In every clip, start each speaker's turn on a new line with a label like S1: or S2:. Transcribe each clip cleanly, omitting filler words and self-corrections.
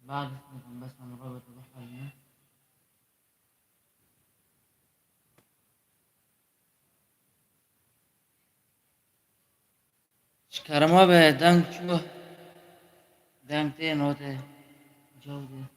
S1: بعد اسمكم بس من رابط بحرنا شكرما به دنگ چو دنگ ته نوته جوده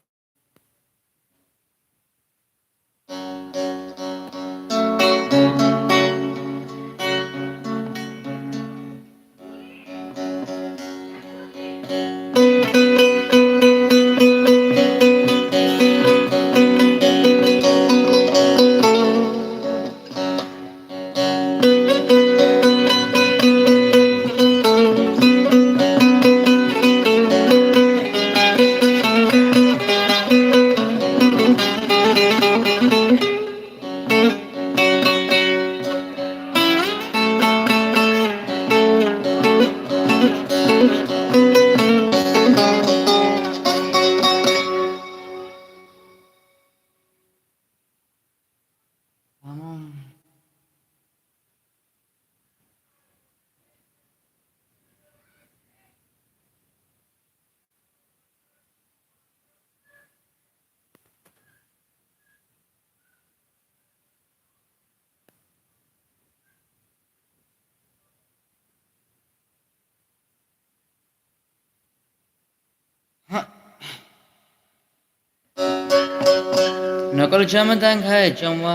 S1: تمام. नकल चम दंग है चमवा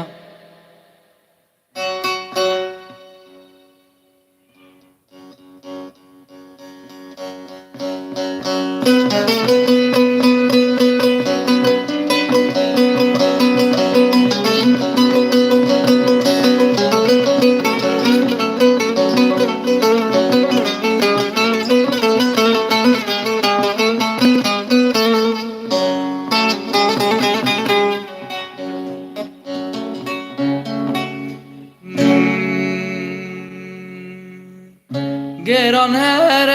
S1: گران هر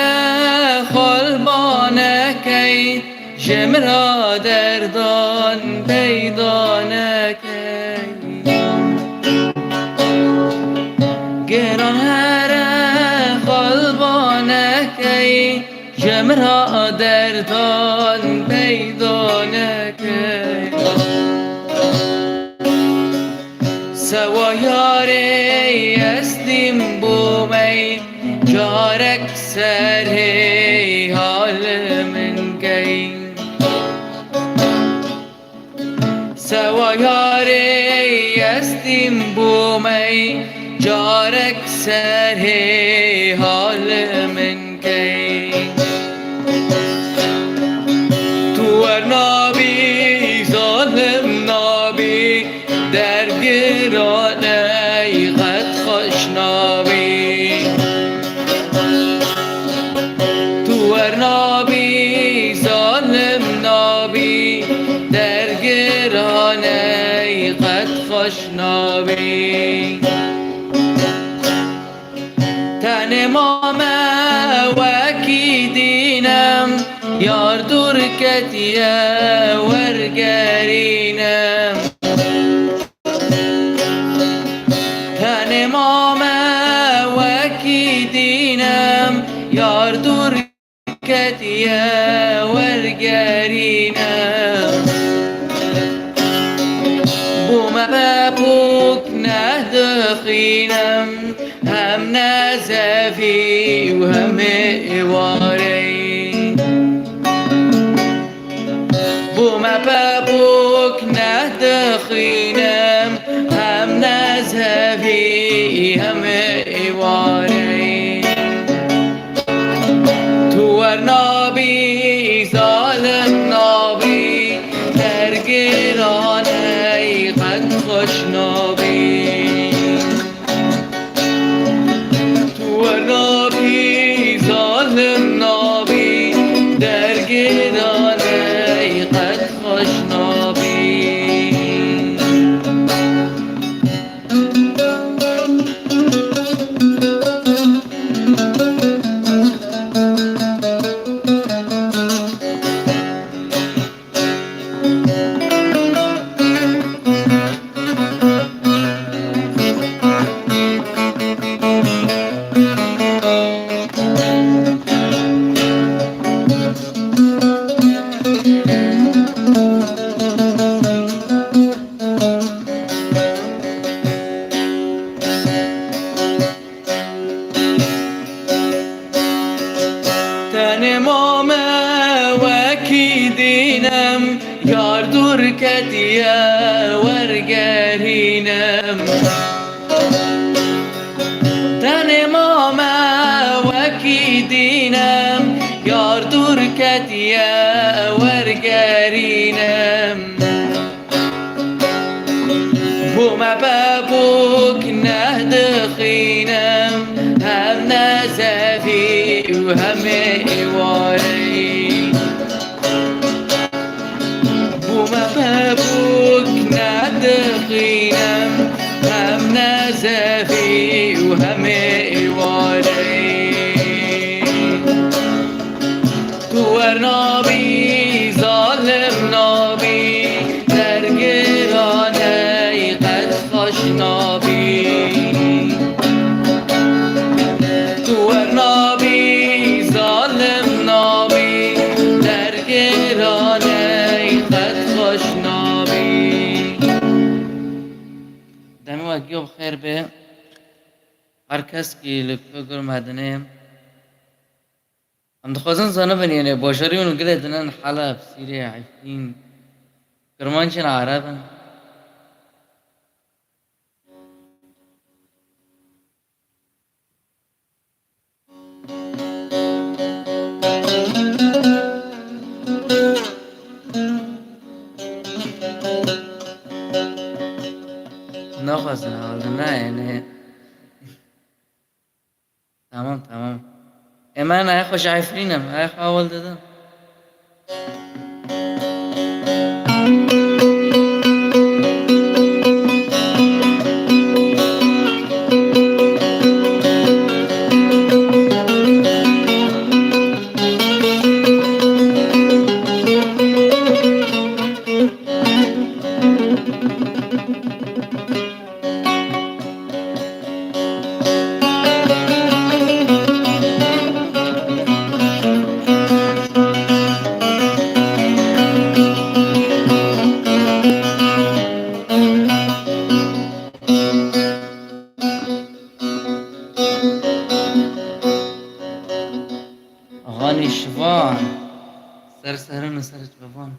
S1: خلبانه کی جمرا دردان پیدانه کی گران هر خلبانه کی جمرا دردان پیدانه کی سوایاری استیم بومی جارك سرهي حال من گئی سوایاری استیم بومی جارك سرهي حال من گئی تو نابی ظالم نابی در گرانه قد خوش نابی نابی ظالم نابی در گرانه قد خوش نابی تن امام وکی دینم یار دور کتیه ورگرینم تن امام وکی دینم یار دور كتيا ورقارينا بوما بابوك نهدخينا هم نازفي وهم إواري بوما بابوك نهدخينا هم نازفي هم إواري نابی ظالم نابی در گرانه قد خوش نابی تو نابی ظالم نابی در گرانه قد خوش نابی ورگرینم یار دور کدیه ورگرینم تن ماما وکی دینم یار دور کدیه ورگرینم بوما بابوك نهدخينم هم نزفي وهم إيواري بوما بابوك نهدخينم هم نزفي وهم إيواري توار نابي ظالم نابي درگرانه نابی توار نابی ظالم نابی درگرانه قد خوش نابی دمی وقتی بخیر به هر کس که لکه مدنه هم دخوازن زنه بنیانه باشاری اونو گله دنن حلب سیره عفین کرمانچن عربن نخواستن حالا نه نه تمام من های خوش عفرینم های خواه دادم غاني شفان سرسرن سرت بفان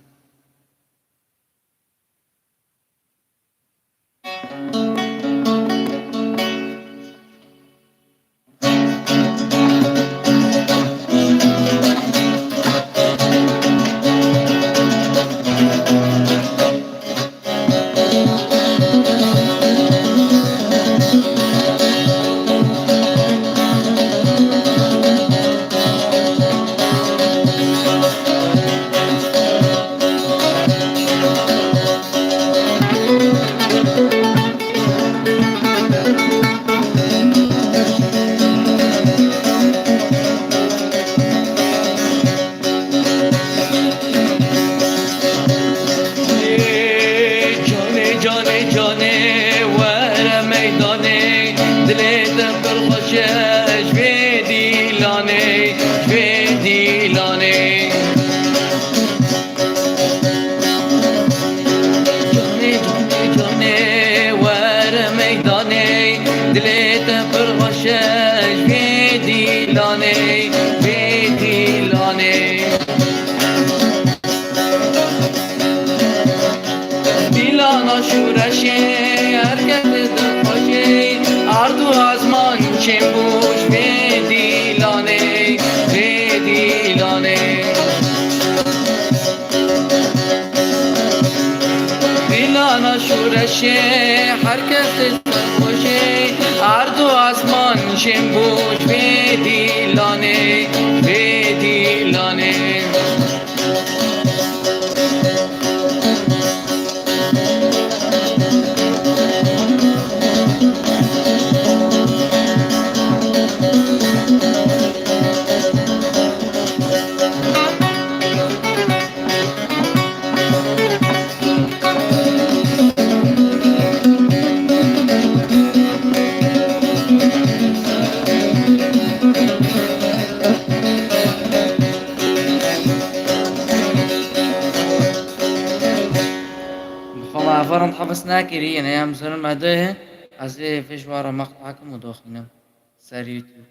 S1: شورشه حرکت خوشه ارض و آسمان شنبوش به دیلانه به دیلانه فرم حبس ناكري يعني يا مثلا ما ده أصلي فيش ورا مقطعكم ودوخينا سار يوتيوب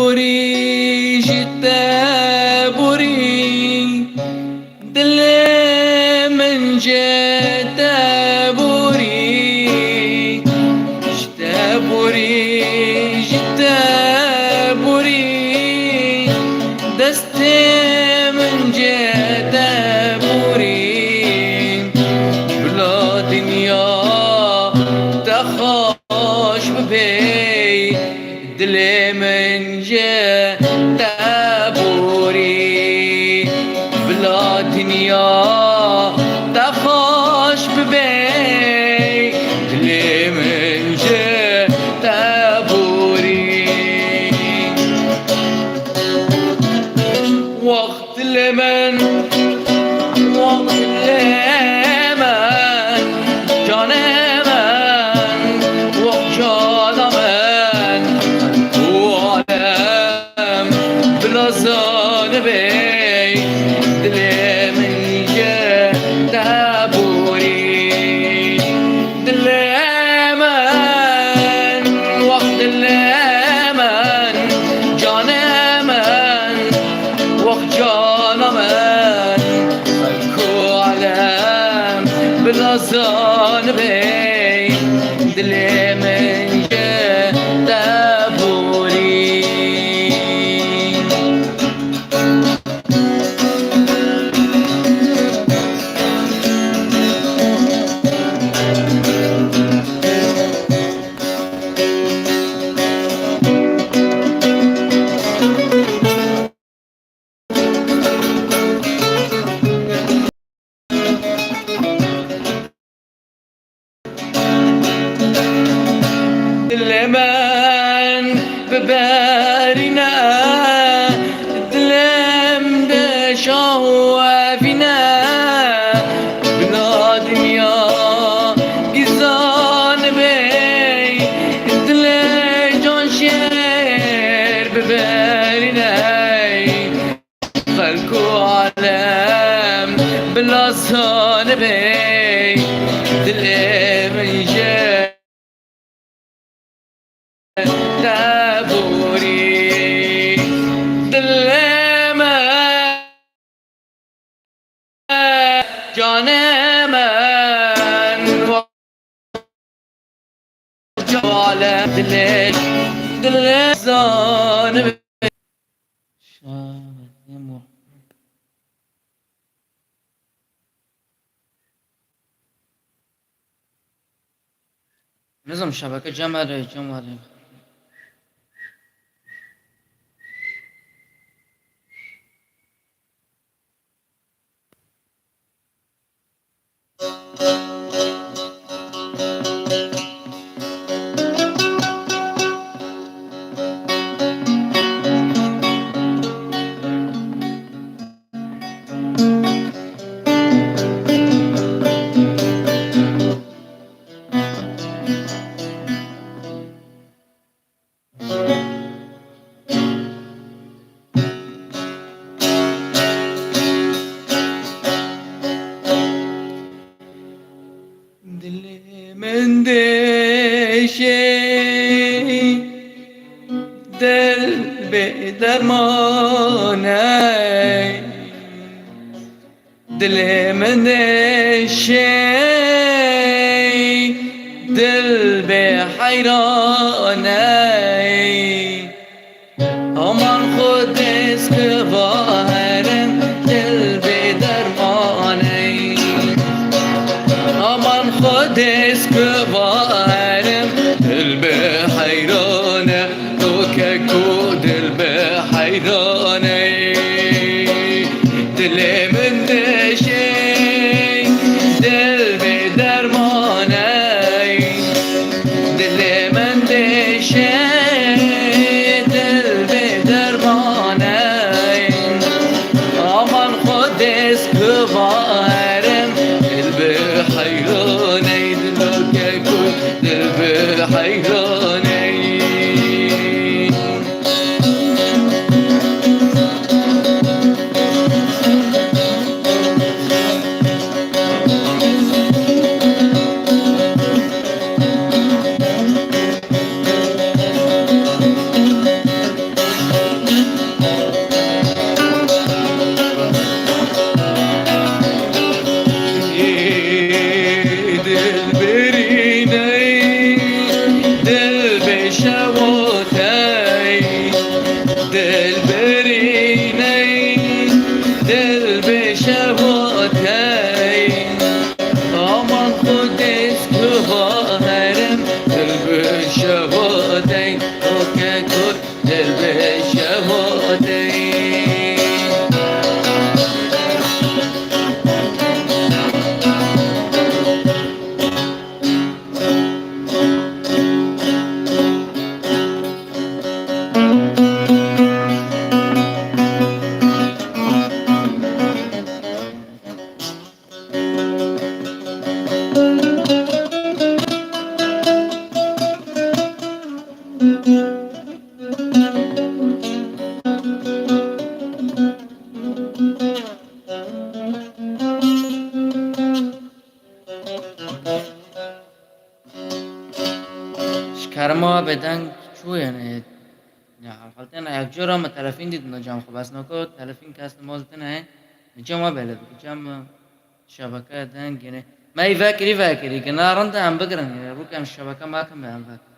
S1: بوری جتا بوری دل من جتا بوری جتا بوری جتا بوری دست من جتا بوری بلا دنیا تخاش ببي دل من جتا بوری بلا دنیا تخاش ببي دل من جتا بوری وقت لمن وقت لمن جان من وقت جان من وعالم بلا زان بي دل من جتا بوری دل من وقت لمن جان من وقت جان من خلكو عالم بلا زان بي دل من جتا بوری دل من ببرینا دلم دشاوینا بلا دنیا گزان بی دل جان شیر ببرینا خلکو عالم بلا زان بی دل من جتا بوری دل من جان من جال دل زان نظام شبکه جمعه دل من دشی دل به درمانه دل من دشی دل به حیرانه aman خود است که باهرم دل به درمانه aman خود است که باهرم دل به حیرانه تو که کو دل به حیرانه دل من دشی دل به درمانه دل من دشی بارم دل به حیرانه دل که کن دل به حیرانه دل برینی دل به شباتین آمان خود است که باهرم دل به شباتین که کن دل به شباتین شکرما بدن چوه نه حالتين يكجورا ما تلفين دي نجام خلاص نكو تلفين كاس مولتنا نجام بلد نجام شبكة دنجنة ما يفكري كنا رندا عم بقرن روك عم الشبكة ما كم عم فاكر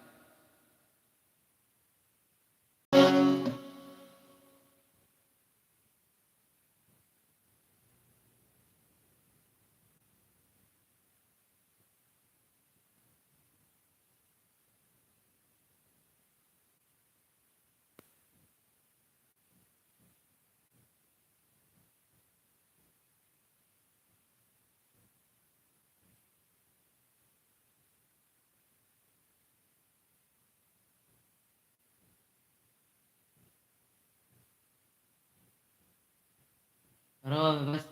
S1: ترى بس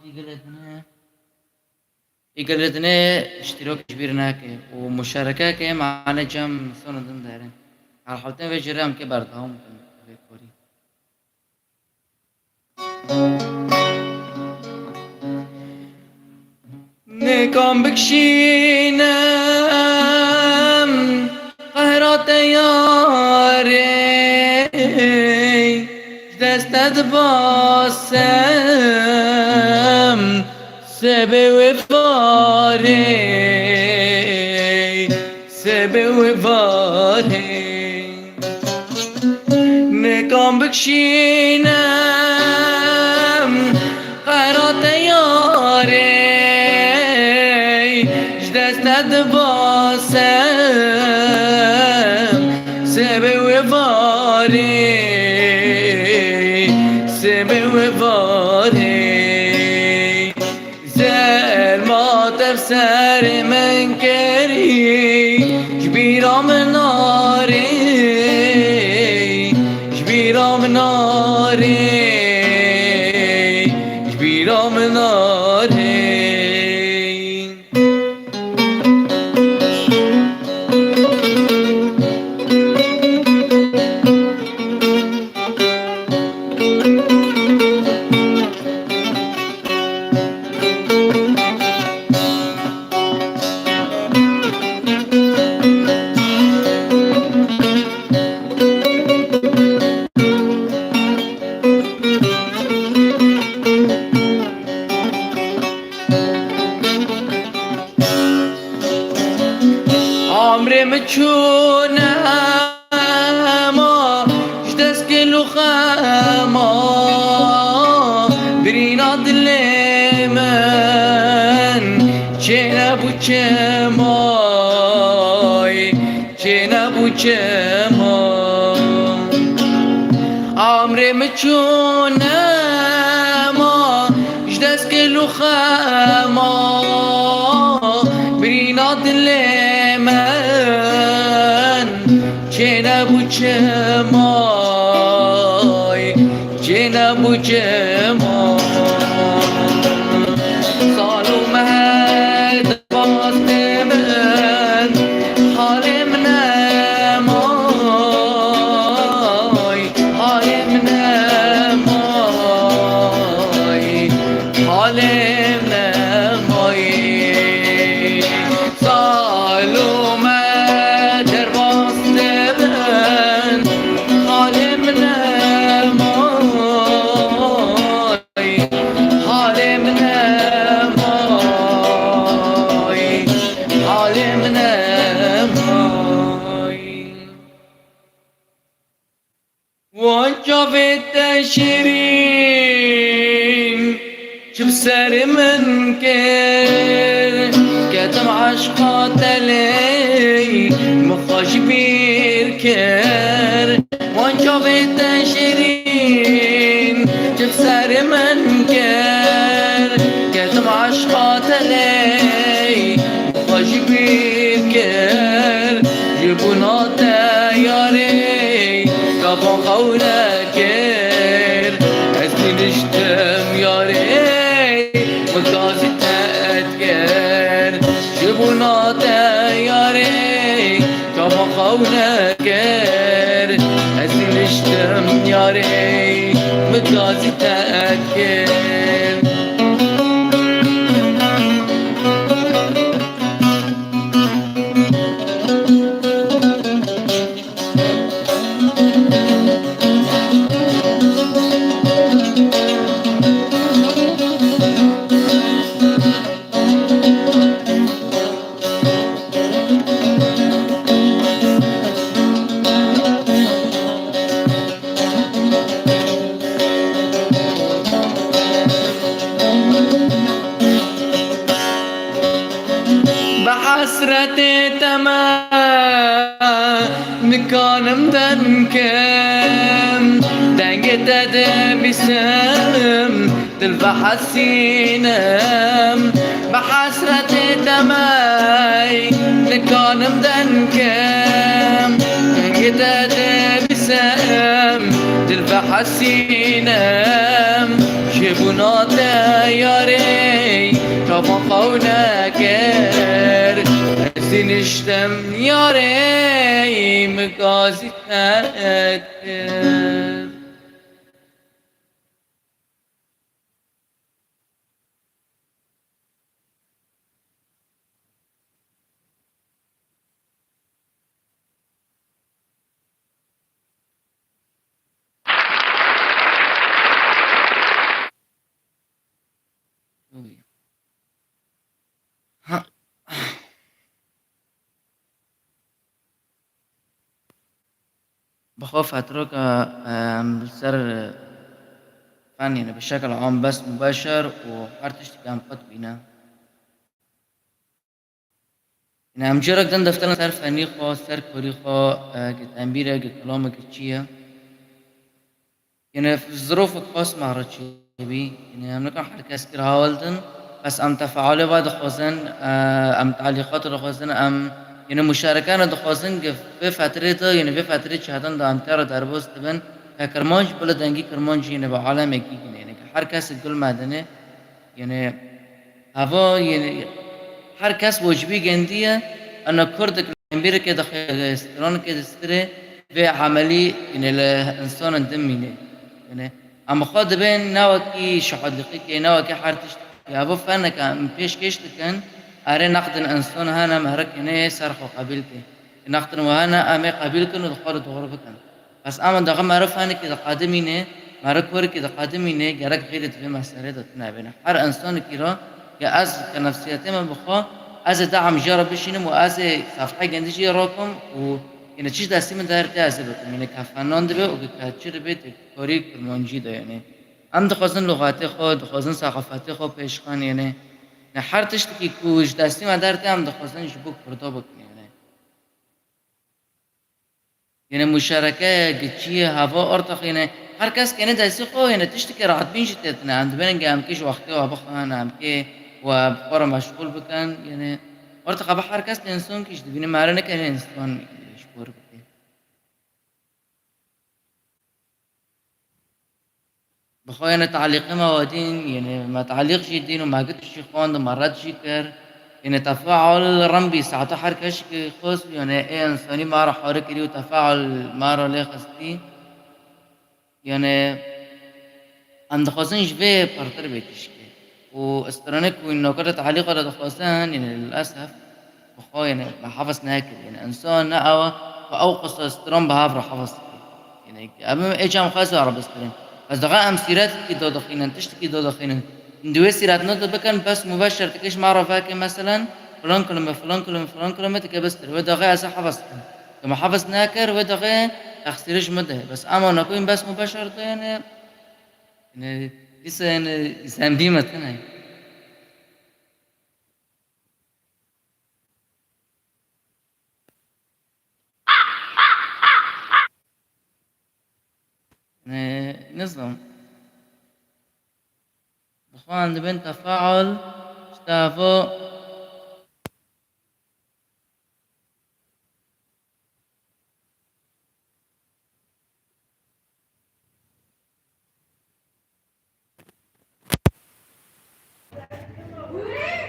S1: يقلدنا اشتراك كبير هناك ومشاركة كي معنا جام سنة ضمن دارين على حالتين في جرام كبر دهم في كوري نكم بكشينم قهرات ياري دستت باسم سبه وفاره نکام بکشینم قرات یاره دستت باسم سبه وفاره سر من كري جبيرة من ناري جبيرة من ناري جبيرة من ناري عمري متشونة ما جدس كل خاما برينا دليمن جينا بوچماي جينا بوچماي عمري متشونة ما جدس كل خاما برينا دليمن جينا بوچماي جينا بوچماي صالو مهد باست من حالي من ماي حالي من ماي حالي من ماي صالو مهد باست من حالي من ماي شيرين شب سر من كر كتم عشقات لي مخاش بير كر وان شبت شيرين شب سر من كر كتم عشقات لي مخاش بير كر جبنات ياري كفن قولك نشتم ياري مقاسي تأذكر جبنات ياري كما قولك أزي نشتم ياري مقاسي تأذكر بحسرة تمام كانم دنكم دنگت بسم تلفح السينم بحسرة تمام كانم دنكم دنگت بسم تلفح السينم جبنات ياري كما قولك نشتم ياري مقاسي تأكد بخاف أترك سر فن يعني بشكل عام بس مباشر وحرتش تكام قد بينا يعني هم جرك دن دفترنا سر فني خوا سر كوري خوا كتنبيرة كلامك كتشيا يعني في الظروف الخاص مع رتشيبي يعني هم نكون حركة سكر هاولدن بس أم تفاعل بعد خوزن أم تعليقات خوزن أم يعني مشاركان دخوازن في فترة يعني في فترة شهادن دا أمتار دربوز تبن كرمانج بلا دنگی كرمانج يعني بعالم اکی يعني هر کس گل مدنه يعني هوا يعني هر کس واجبی گندیه أنا كرد كلامبير كده استران كده استره في عملي يعني الإنسان دمينه يعني أما خاد بين نوكي شحادقي كي نوكي حرتش يا أبو فانا كان پیش کشت کن أري نقد الإنسان هنا مهرك إنه سرخ وقبيلته نقد وهنا أمي قبيل كن ودخار دغور بكن بس أما دغم معرف هنا كده قادمينه مهرك ور كده قادمينه جرك غير في مسألة دتنا بينه هر إنسان كيرا يا أز كنفسيته من بخا از دعم جرب بشینم و از صفحه گندیجی راکم و یعنی چیز دستی من در تازه بکنم یعنی کفنان دبه و کچر به تکاری کرمانجی ده یعنی هم دخوازن لغات خود دخوازن ثقافت خود پیشخان یعنی نه هر تشتی که کوش دستی من در هم دخوازن جبوک پردا بکنم یعنی مشارکه گچی هوا ارتق یعنی هر کس کنه دستی خو یعنی تشتی که راحت بینش تتنه عند بینن هم کیش وقتی و بخوان هم که و بخورا مشغول بکن یعنی ارتقا بحر کس انسان کش دبینه ماره نکنه انسان شکور بکنه بخواه یعنی تعلیق موادین یعنی ما تعلیق شي دین و ما قد شي خواند ما رد شي کر یعنی تفاعل رمبي ساعتا هر کش که خص یعنی ای انسانی ما را حاره کری و تفاعل ما را لی خستی یعنی اندخوازن جوه پرتر بیتش واسترانك والنقاط تعليق على دخوازان يعني للأسف بخوا يعني بحفظ ناكل يعني إنسان نقوى وأوقص استران بهافر حفظ يعني أما إيش عم خاصة عرب استران بس دقائق أم سيرات كده دخينا تشتكي ده دخينا ندوي سيرات نقطة بكن بس مباشر تكش معرفة مثلا فلان كلمة تكبستر ودقائق أسا حفظ كما حفظ ناكر ودقائق تقصیرش مده بس اما نکو این بس مباشر ده يعني لسه يعني يسامبي مثلا يعني نظام بخوان بين تفاعل اشتافو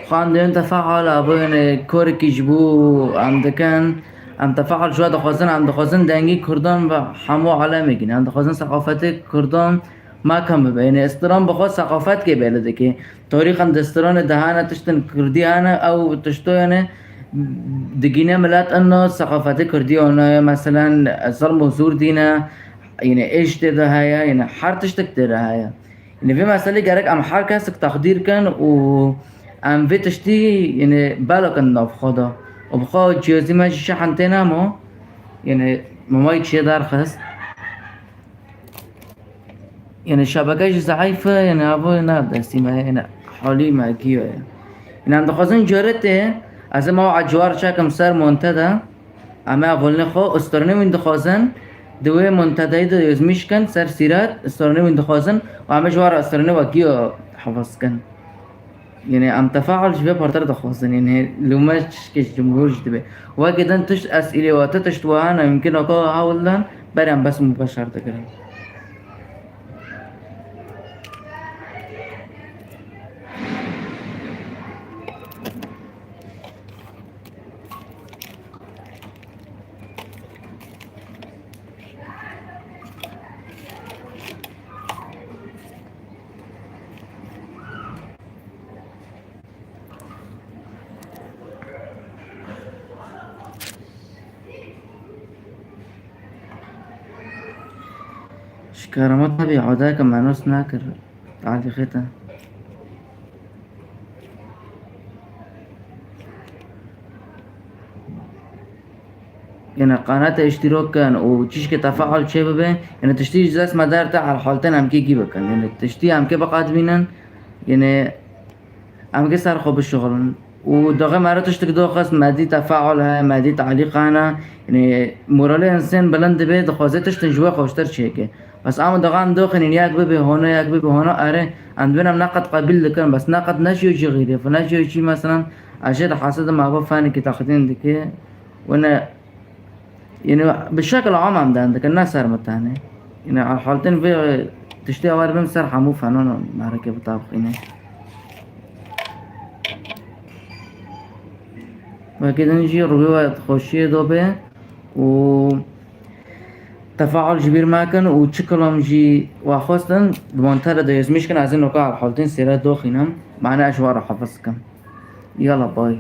S1: خواندن تفاعل ابوین کورکی جبو ام دکن ام تفاعل شو دخوازن ام دخوازن دنگی کردان و همو عالم میگین ام دخوازن ثقافت کردان ما کم ببین یعنی استران بخواد ثقافت که بیلده که تاریخ ام دستران دهانه تشتن کردی هانه او تشتو یعنی دقينا ملات انه ثقافات كردية مثلا ظلم وزور دينا يعني ايش تدا هاي يعني حارتش تكتر هاي يعني في مسألة جارك ام حار كاسك تقدير كان و ام في تشتي يعني بالك الناف خدا وبخا جيوزي ما شحن تنامو يعني ما يتشي دار خس يعني الشبكة ضعيفة يعني ابو ناد ما يعني حالي ما كيو يعني عند خازن جارته از ما عجوار شكم سر منتدى اما اولنی خو استرانه وین دخوازن دوی منتدای دو یزمیش کن سر سیرات استرانه وین دخوازن و همه جوار استرانه و گیو حفظ کن يعني ام تفاعل شبه بارتر دخوازن يعني لو مش كش جمهور جدبه وكذا تش اسئله وتتشت وانا يمكن اكو هاولن برام بس مباشر تكرم شكرمت نبي عوداك مع ناس ناكر تعالي خيتا يعني قناة اشتراك كان وتشيش كتفاعل شيء ببين يعني تشتي جزاس مدار تاع على الحالتين هم كي جيبك كان يعني تشتي هم كي بقعد بينن يعني هم كي صار خو بالشغل ودغه مراتش تقدر خاص مادي تفاعلها مادي تعليقها يعني مورالي انسان بلند بيت خوازتش تنجوا خوشتر شيء بس اما دغه عم دوخن يعني ياك بي هنا ياك بي هنا اره عندنا نقد قابل لكن بس نقد نشيو شي غيره فنشيو شي مثلا اشد حاسد ما هو فاني كي تاخذين دكي وانا يعني بالشكل عام عندك الناس صار متانه يعني على الحالتين في تشتي اوار بمسر حمو فنان معركه بطابقينه وكده نجي ربيوة خوشية دوبه و تفاعل جبير ماكن و تشكلهم جي واخوستن بمنتهى دا يزميش كان عايزين نوقع على الحالتين سيرات دوخينهم معنا اشوار حفظكم يلا باي